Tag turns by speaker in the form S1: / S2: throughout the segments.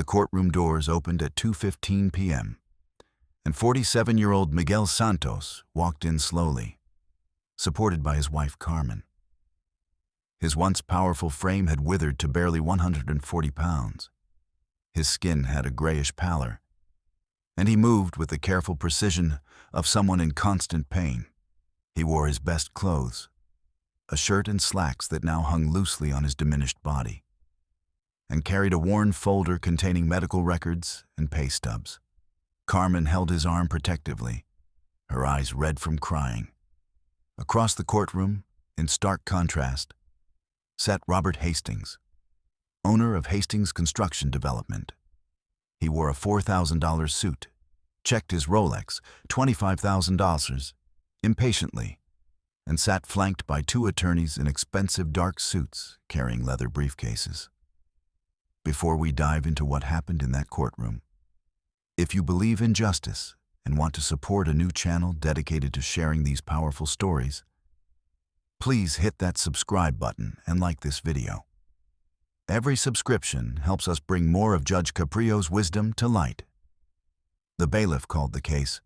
S1: The courtroom doors opened at 2:15 p.m., and 47-year-old Miguel Santos walked in slowly, supported by his wife Carmen. His once powerful frame had withered to barely 140 pounds. His skin had a grayish pallor, and he moved with the careful precision of someone in constant pain. He wore his best clothes, a shirt and slacks that now hung loosely on his diminished body, and carried a worn folder containing medical records and pay stubs. Carmen held his arm protectively, her eyes red from crying. Across the courtroom, in stark contrast, sat Robert Hastings, owner of Hastings Construction Development. He wore a $4,000 suit, checked his Rolex, $25,000, impatiently, and sat flanked by two attorneys in expensive dark suits carrying leather briefcases. Before we dive into what happened in that courtroom, if you believe in justice and want to support a new channel dedicated to sharing these powerful stories, please hit that subscribe button and like this video. Every subscription helps us bring more of Judge Caprio's wisdom to light. The bailiff called the case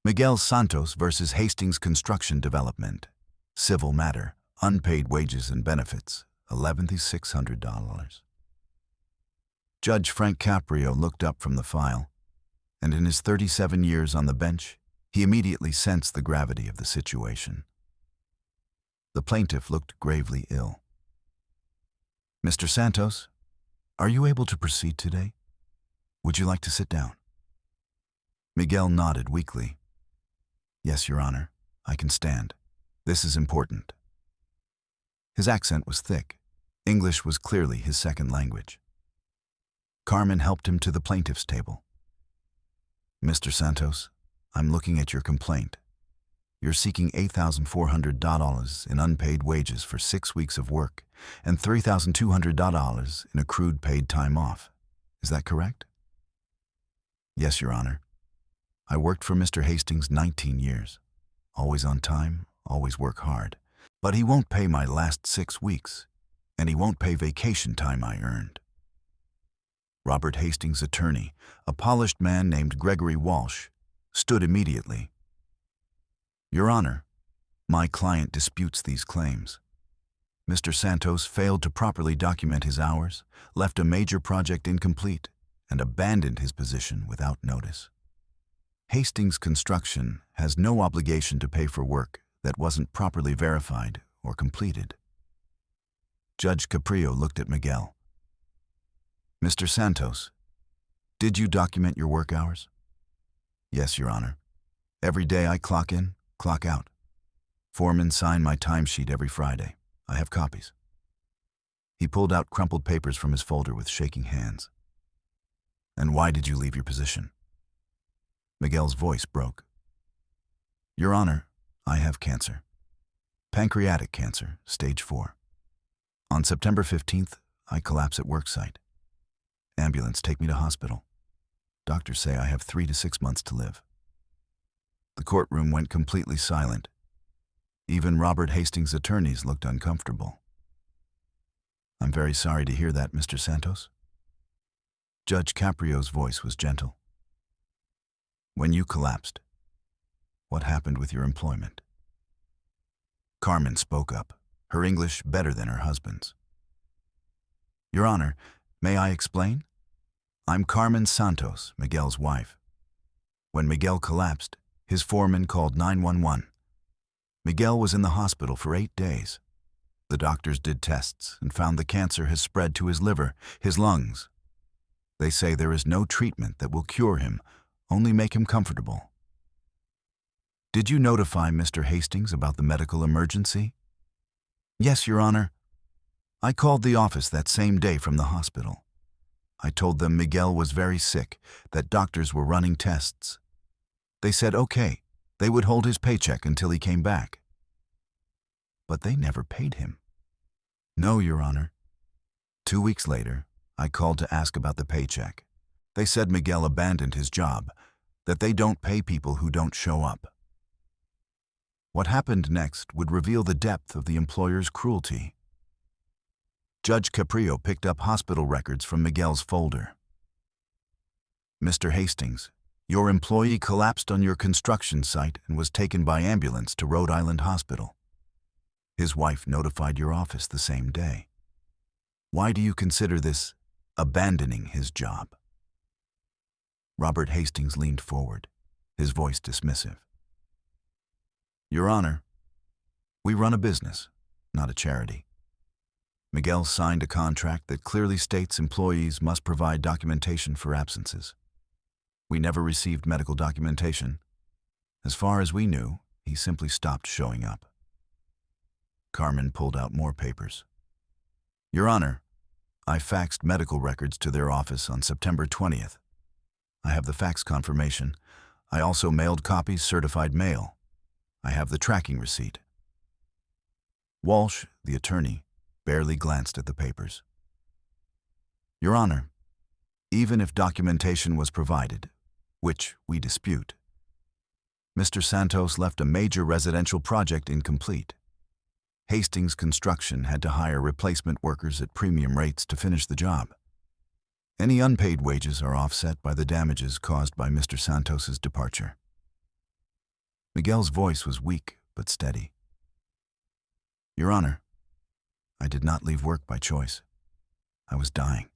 S1: Miguel Santos versus Hastings Construction Development. Civil matter, unpaid wages and benefits, $11,600. Judge Frank Caprio looked up from the file, and in his 37 years on the bench, he immediately sensed the gravity of the situation. The plaintiff looked gravely ill. "Mr. Santos, are you able to proceed today? Would you like to sit down?" Miguel nodded weakly. "Yes, Your Honor, I can stand. This is important." His accent was thick. English was clearly his second language. Carmen helped him to the plaintiff's table. "Mr. Santos, I'm looking at your complaint. You're seeking $8,400 in unpaid wages for 6 weeks of work and $3,200 in accrued paid time off. Is that correct?" "Yes, Your Honor. I worked for Mr. Hastings 19 years. Always on time, always work hard. But he won't pay my last 6 weeks, and he won't pay vacation time I earned." Robert Hastings' attorney, a polished man named Gregory Walsh, stood immediately. "Your Honor, my client disputes these claims. Mr. Santos failed to properly document his hours, left a major project incomplete, and abandoned his position without notice. Hastings Construction has no obligation to pay for work that wasn't properly verified or completed." Judge Caprio looked at Miguel. "Mr. Santos, did you document your work hours?" "Yes, Your Honor. Every day I clock in, clock out. Foremen sign my timesheet every Friday. I have copies." He pulled out crumpled papers from his folder with shaking hands. "And why did you leave your position?" Miguel's voice broke. "Your Honor, I have cancer. Pancreatic cancer, stage 4. On September 15th, I collapse at worksite. Ambulance take me to hospital. Doctors say I have 3 to 6 months to live." The courtroom went completely silent. Even Robert Hastings' attorneys looked uncomfortable. "I'm very sorry to hear that, Mr. Santos." Judge Caprio's voice was gentle. "When you collapsed, what happened with your employment?" Carmen spoke up, her English better than her husband's. "Your Honor, may I explain? I'm Carmen Santos, Miguel's wife. When Miguel collapsed, his foreman called 911. Miguel was in the hospital for 8 days. The doctors did tests and found the cancer has spread to his liver, his lungs. They say there is no treatment that will cure him, only make him comfortable." "Did you notify Mr. Hastings about the medical emergency?" "Yes, Your Honor. I called the office that same day from the hospital. I told them Miguel was very sick, that doctors were running tests. They said okay, they would hold his paycheck until he came back." "But they never paid him." "No, Your Honor. 2 weeks later, I called to ask about the paycheck. They said Miguel abandoned his job, that they don't pay people who don't show up." What happened next would reveal the depth of the employer's cruelty. Judge Caprio picked up hospital records from Miguel's folder. Mr. Hastings, your employee collapsed on your construction site and was taken by ambulance to Rhode Island Hospital. His wife notified your office the same day. Why do you consider this abandoning his job? Robert Hastings leaned forward, his voice dismissive. Your Honor, we run a business, not a charity. Miguel signed a contract that clearly states employees must provide documentation for absences. We never received medical documentation. As far as we knew, he simply stopped showing up. Carmen pulled out more papers. Your Honor, I faxed medical records to their office on September 20th. I have the fax confirmation. I also mailed copies certified mail. I have the tracking receipt. Walsh, the attorney, barely glanced at the papers. Your Honor, even if documentation was provided, which we dispute, Mr. Santos left a major residential project incomplete. Hastings Construction had to hire replacement workers at premium rates to finish the job. Any unpaid wages are offset by the damages caused by Mr. Santos's departure. Miguel's voice was weak but steady. Your Honor, I did not leave work by choice. I was dying.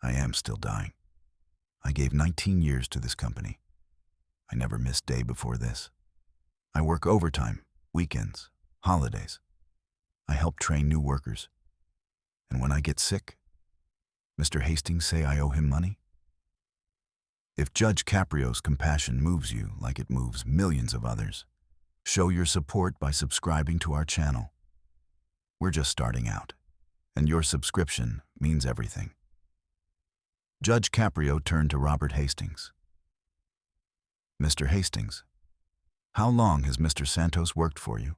S1: I am still dying. I gave 19 years to this company. I never missed day before this. I work overtime, weekends, holidays. I help train new workers. And when I get sick, Mr. Hastings say I owe him money? If Judge Caprio's compassion moves you like it moves millions of others, show your support by subscribing to our channel. We're just starting out, and your subscription means everything. Judge Caprio turned to Robert Hastings. Mr. Hastings, how long has Mr. Santos worked for you?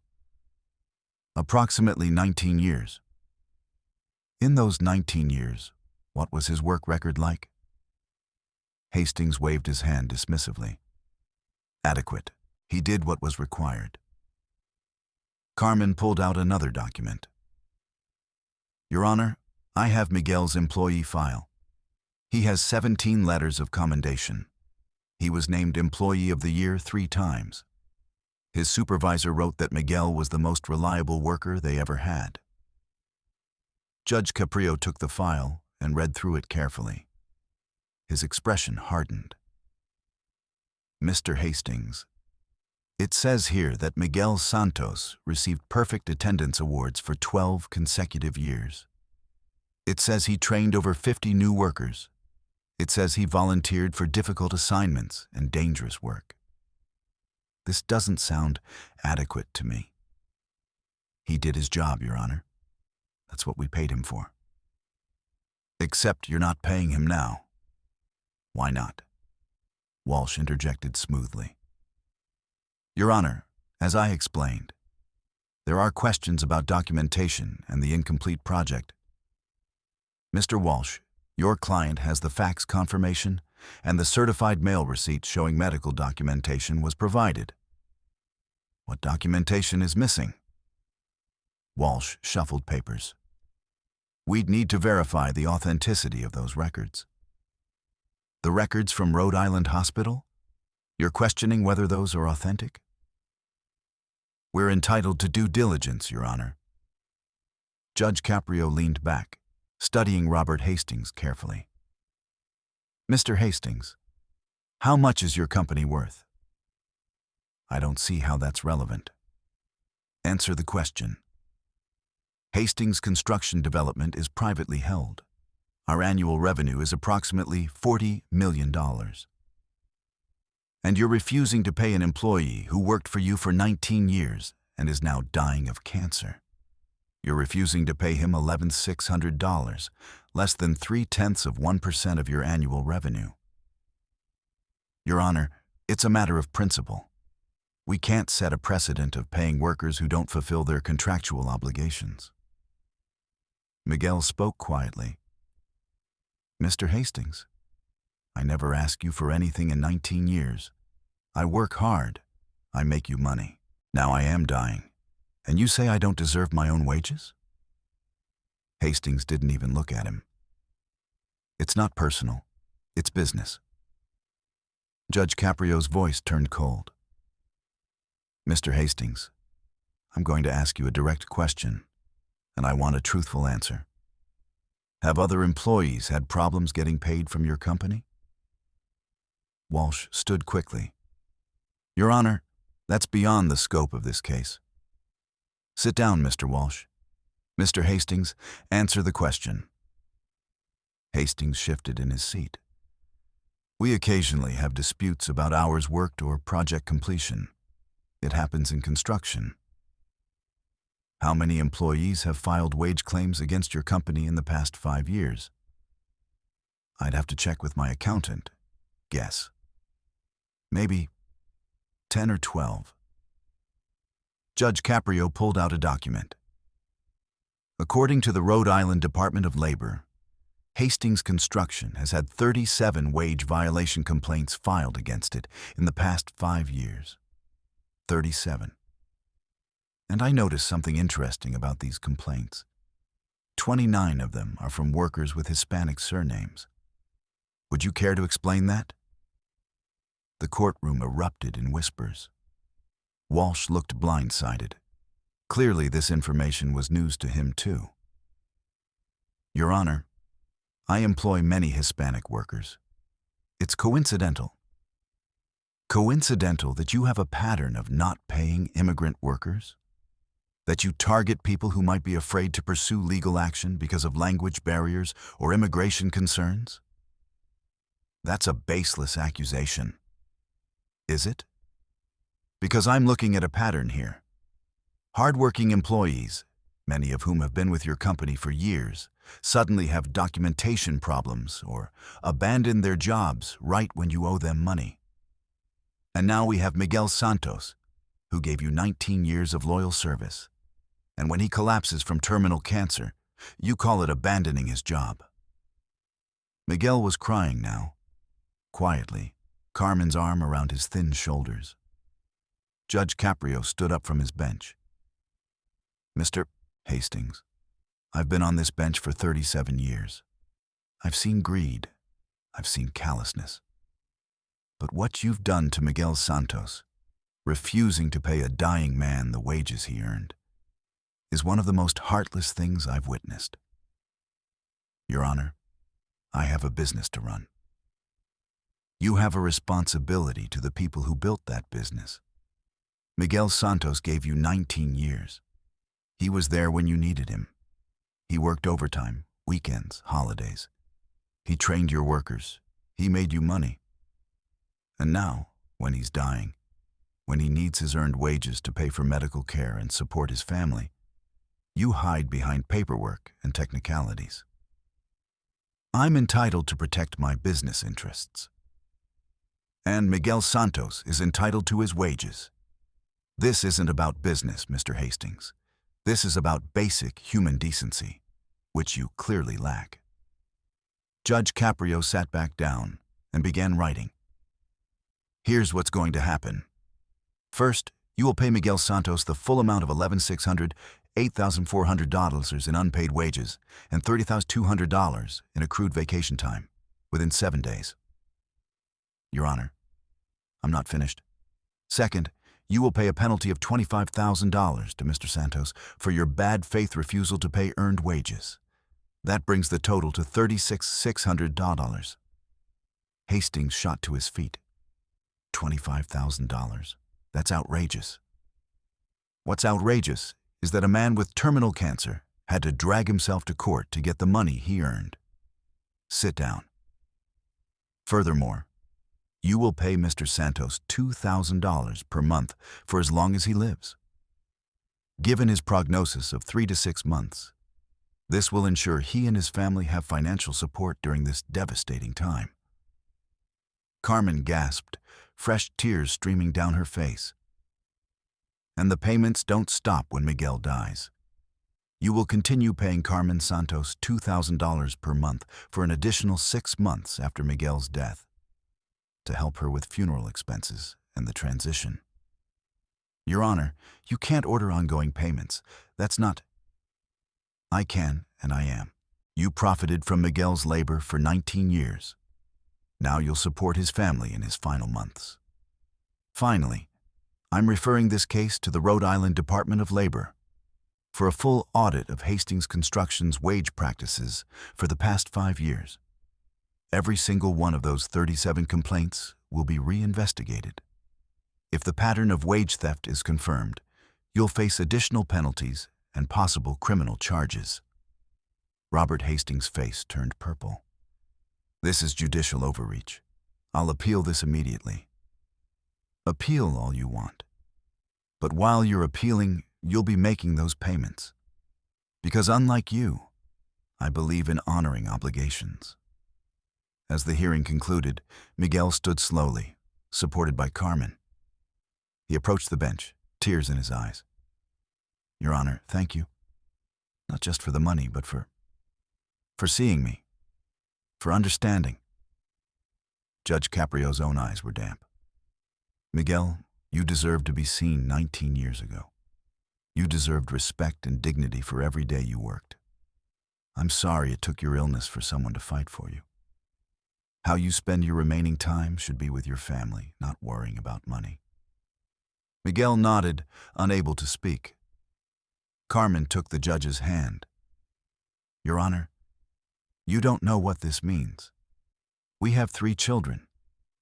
S1: Approximately 19 years. In those 19 years, what was his work record like? Hastings waved his hand dismissively. Adequate. He did what was required. Carmen pulled out another document. Your Honor, I have Miguel's employee file. He has 17 letters of commendation. He was named Employee of the Year 3 times. His supervisor wrote that Miguel was the most reliable worker they ever had. Judge Caprio took the file and read through it carefully. His expression hardened. Mr. Hastings, it says here that Miguel Santos received perfect attendance awards for 12 consecutive years. It says he trained over 50 new workers. It says he volunteered for difficult assignments and dangerous work. This doesn't sound adequate to me. He did his job, Your Honor. That's what we paid him for. Except you're not paying him now. Why not? Walsh interjected smoothly. Your Honor, as I explained, there are questions about documentation and the incomplete project. Mr. Walsh, your client has the fax confirmation and the certified mail receipt showing medical documentation was provided. What documentation is missing? Walsh shuffled papers. We'd need to verify the authenticity of those records. The records from Rhode Island Hospital? You're questioning whether those are authentic? We're entitled to due diligence, Your Honor. Judge Caprio leaned back, studying Robert Hastings carefully. Mr. Hastings, how much is your company worth? I don't see how that's relevant. Answer the question. Hastings Construction Development is privately held. Our annual revenue is approximately $40 million. And you're refusing to pay an employee who worked for you for 19 years and is now dying of cancer. You're refusing to pay him $11,600, less than 0.3% of your annual revenue. Your Honor, it's a matter of principle. We can't set a precedent of paying workers who don't fulfill their contractual obligations. Miguel spoke quietly. Mr. Hastings, I never asked you for anything in 19 years. I work hard. I make you money. Now I am dying. And you say I don't deserve my own wages? Hastings didn't even look at him. It's not personal. It's business. Judge Caprio's voice turned cold. Mr. Hastings, I'm going to ask you a direct question, and I want a truthful answer. Have other employees had problems getting paid from your company? Walsh stood quickly. Your Honor, that's beyond the scope of this case. Sit down, Mr. Walsh. Mr. Hastings, answer the question. Hastings shifted in his seat. We occasionally have disputes about hours worked or project completion. It happens in construction. How many employees have filed wage claims against your company in the past 5 years? I'd have to check with my accountant. Guess. Maybe 10 or 12. Judge Caprio pulled out a document. According to the Rhode Island Department of Labor, Hastings Construction has had 37 wage violation complaints filed against it in the past 5 years. 37. And I noticed something interesting about these complaints. 29 of them are from workers with Hispanic surnames. Would you care to explain that? The courtroom erupted in whispers. Walsh looked blindsided. Clearly, this information was news to him, too. Your Honor, I employ many Hispanic workers. It's coincidental. Coincidental that you have a pattern of not paying immigrant workers? That you target people who might be afraid to pursue legal action because of language barriers or immigration concerns? That's a baseless accusation. Is it? Because I'm looking at a pattern here. Hardworking employees, many of whom have been with your company for years, suddenly have documentation problems or abandon their jobs right when you owe them money. And now we have Miguel Santos, who gave you 19 years of loyal service. And when he collapses from terminal cancer, you call it abandoning his job. Miguel was crying now, quietly, Carmen's arm around his thin shoulders. Judge Caprio stood up from his bench. Mr. Hastings, I've been on this bench for 37 years. I've seen greed. I've seen callousness. But what you've done to Miguel Santos, refusing to pay a dying man the wages he earned, is one of the most heartless things I've witnessed. Your Honor, I have a business to run. You have a responsibility to the people who built that business. Miguel Santos gave you 19 years. He was there when you needed him. He worked overtime, weekends, holidays. He trained your workers. He made you money. And now, when he's dying, when he needs his earned wages to pay for medical care and support his family, you hide behind paperwork and technicalities. I'm entitled to protect my business interests. And Miguel Santos is entitled to his wages. This isn't about business, Mr. Hastings. This is about basic human decency, which you clearly lack. Judge Caprio sat back down and began writing. Here's what's going to happen. First, you will pay Miguel Santos the full amount of $11,600, $8,400 in unpaid wages, and $30,200 in accrued vacation time within 7 days. Your Honor, I'm not finished. Second, you will pay a penalty of $25,000 to Mr. Santos for your bad faith refusal to pay earned wages. That brings the total to $36,600. Hastings shot to his feet. $25,000. That's outrageous. What's outrageous is that a man with terminal cancer had to drag himself to court to get the money he earned. Sit down. Furthermore, you will pay Mr. Santos $2,000 per month for as long as he lives. Given his prognosis of 3 to 6 months, this will ensure he and his family have financial support during this devastating time. Carmen gasped, fresh tears streaming down her face. And the payments don't stop when Miguel dies. You will continue paying Carmen Santos $2,000 per month for an additional 6 months after Miguel's death, to help her with funeral expenses and the transition. Your Honor, you can't order ongoing payments. That's not... I can, and I am. You profited from Miguel's labor for 19 years. Now you'll support his family in his final months. Finally, I'm referring this case to the Rhode Island Department of Labor for a full audit of Hastings Construction's wage practices for the past 5 years. Every single one of those 37 complaints will be reinvestigated. If the pattern of wage theft is confirmed, you'll face additional penalties and possible criminal charges. Robert Hastings' face turned purple. This is judicial overreach. I'll appeal this immediately. Appeal all you want. But while you're appealing, you'll be making those payments. Because unlike you, I believe in honoring obligations. As the hearing concluded, Miguel stood slowly, supported by Carmen. He approached the bench, tears in his eyes. Your Honor, thank you. Not just for the money, but for seeing me, for understanding. Judge Caprio's own eyes were damp. Miguel, you deserved to be seen 19 years ago. You deserved respect and dignity for every day you worked. I'm sorry it took your illness for someone to fight for you. How you spend your remaining time should be with your family, not worrying about money. Miguel nodded, unable to speak. Carmen took the judge's hand. Your Honor, you don't know what this means. We have 3 children,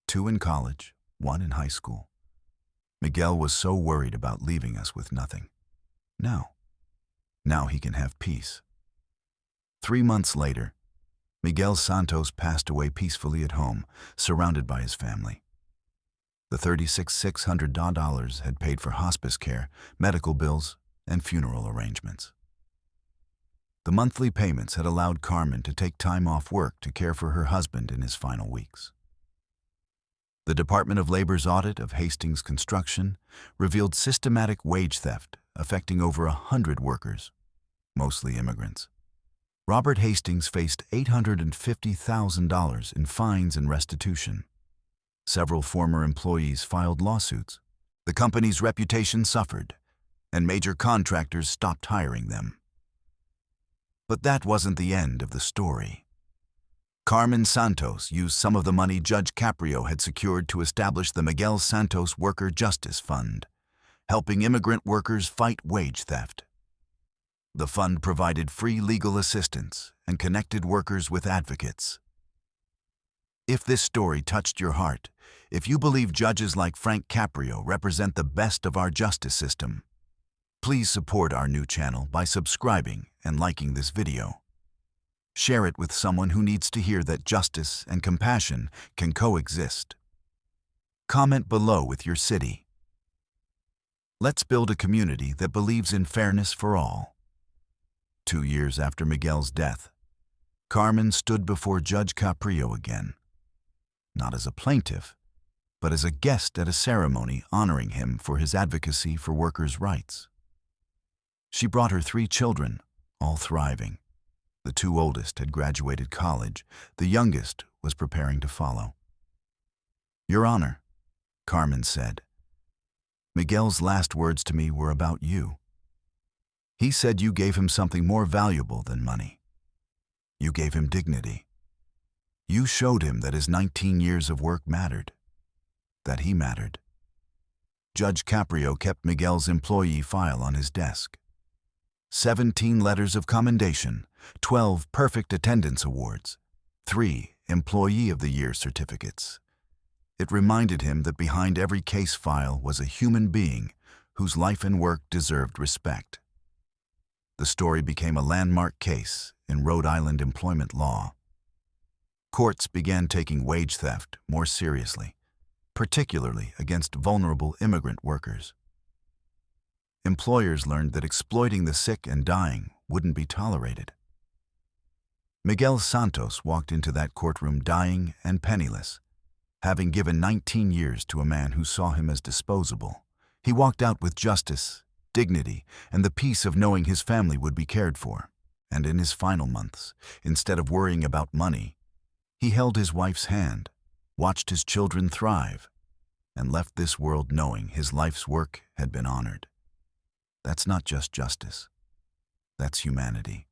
S1: 2 in college, 1 in high school. Miguel was so worried about leaving us with nothing. Now he can have peace. 3 months later, Miguel Santos passed away peacefully at home, surrounded by his family. The $36,600 had paid for hospice care, medical bills, and funeral arrangements. The monthly payments had allowed Carmen to take time off work to care for her husband in his final weeks. The Department of Labor's audit of Hastings Construction revealed systematic wage theft affecting over 100 workers, mostly immigrants. Robert Hastings faced $850,000 in fines and restitution. Several former employees filed lawsuits. The company's reputation suffered, and major contractors stopped hiring them. But that wasn't the end of the story. Carmen Santos used some of the money Judge Caprio had secured to establish the Miguel Santos Worker Justice Fund, helping immigrant workers fight wage theft. The fund provided free legal assistance and connected workers with advocates. If this story touched your heart, if you believe judges like Frank Caprio represent the best of our justice system, please support our new channel by subscribing and liking this video. Share it with someone who needs to hear that justice and compassion can coexist. Comment below with your city. Let's build a community that believes in fairness for all. 2 years after Miguel's death, Carmen stood before Judge Caprio again, not as a plaintiff, but as a guest at a ceremony honoring him for his advocacy for workers' rights. She brought her 3 children, all thriving. The 2 oldest had graduated college. The youngest was preparing to follow. Your Honor, Carmen said, Miguel's last words to me were about you. He said you gave him something more valuable than money. You gave him dignity. You showed him that his 19 years of work mattered, that he mattered. Judge Caprio kept Miguel's employee file on his desk. 17 letters of commendation, 12 perfect attendance awards, 3 Employee of the Year certificates. It reminded him that behind every case file was a human being whose life and work deserved respect. The story became a landmark case in Rhode Island employment law. Courts began taking wage theft more seriously, particularly against vulnerable immigrant workers. Employers learned that exploiting the sick and dying wouldn't be tolerated. Miguel Santos walked into that courtroom dying and penniless, having given 19 years to a man who saw him as disposable. He walked out with justice, dignity, and the peace of knowing his family would be cared for. And in his final months, instead of worrying about money, he held his wife's hand, watched his children thrive, and left this world knowing his life's work had been honored. That's not just justice. That's humanity.